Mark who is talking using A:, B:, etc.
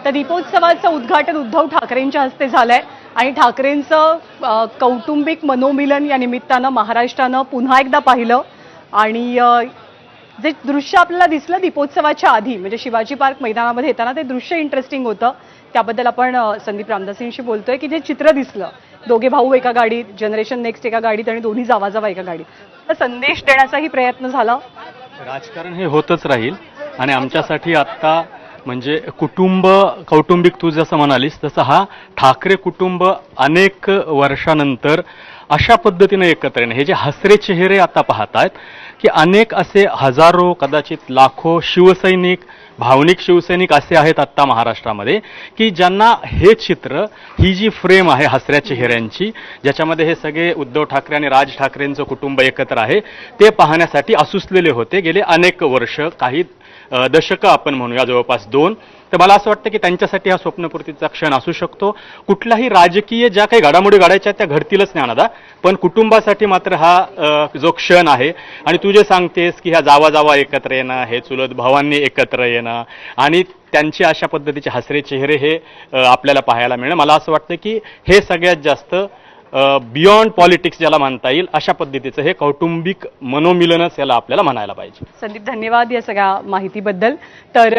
A: तर दीपोत्सवाचं उद्घाटन उद्धव ठाकरेंच्या हस्ते झालंय आणि ठाकरेंचं कौटुंबिक मनोमिलन या निमित्तानं महाराष्ट्रानं पुन्हा एकदा पाहिलं आणि जे दृश्य आपल्याला दिसलं दीपोत्सवाच्या आधी म्हणजे शिवाजी पार्क मैदानामध्ये येताना ते दृश्य इंटरेस्टिंग होतं. त्याबद्दल आपण संदीप रामदासींशी बोलतोय की जे चित्र दिसलं दोघे भाऊ एका गाडीत, जनरेशन नेक्स्ट एका गाडीत आणि दोन्ही जावा एका गाडीत, तर संदेश देण्याचाही प्रयत्न झाला.
B: राजकारण हे होतच राहील आणि आमच्यासाठी आता म्हणजे कौटुंबिक तू जसं म्हणालीस तसं हा ठाकरे कुटुंब अनेक वर्षानंतर अशा पद्धतीने एकत्र येणे, हे जे हसरे चेहरे आता पाहतायत की अनेक असे हजारो कदाचित लाखो शिवसैनिक, भावनिक शिवसैनिक असे आहेत आत्ता महाराष्ट्रामध्ये की ज्यांना हे चित्र, ही जी फ्रेम आहे हसऱ्या चेहऱ्यांची, ज्याच्यामध्ये हे सगळे उद्धव ठाकरे आणि राज ठाकरेंचं कुटुंब एकत्र आहे, ते पाहण्यासाठी आसुसलेले होते गेले अनेक वर्ष, काही दशकं आपण म्हणूया, जवळपास 2. तर मला असं वाटतं की त्यांच्यासाठी हा स्वप्नपूर्तीचा क्षण असू शकतो. कुठलाही राजकीय ज्या काही घडामोडी घडायच्या त्या घडतीलच ज्ञानदा, पण कुटुंबासाठी मात्र हा जो क्षण आहे. आणि तू जे सांगतेस की ह्या जावा एकत्र येणं, हे चुलत भावांनी एकत्र येणं आणि त्यांचे अशा पद्धतीचे हसरे चेहरे हे आपल्याला पाहायला मिळणं, मला असं वाटतं की हे सगळ्यात जास्त बियॉन्ड पॉलिटिक्स ज्याला म्हणता येईल अशा पद्धतीचं हे कौटुंबिक मनोमिलनच याला आपल्याला म्हणायला पाहिजे.
A: संदीप, धन्यवाद या सगळ्या माहितीबद्दल. तर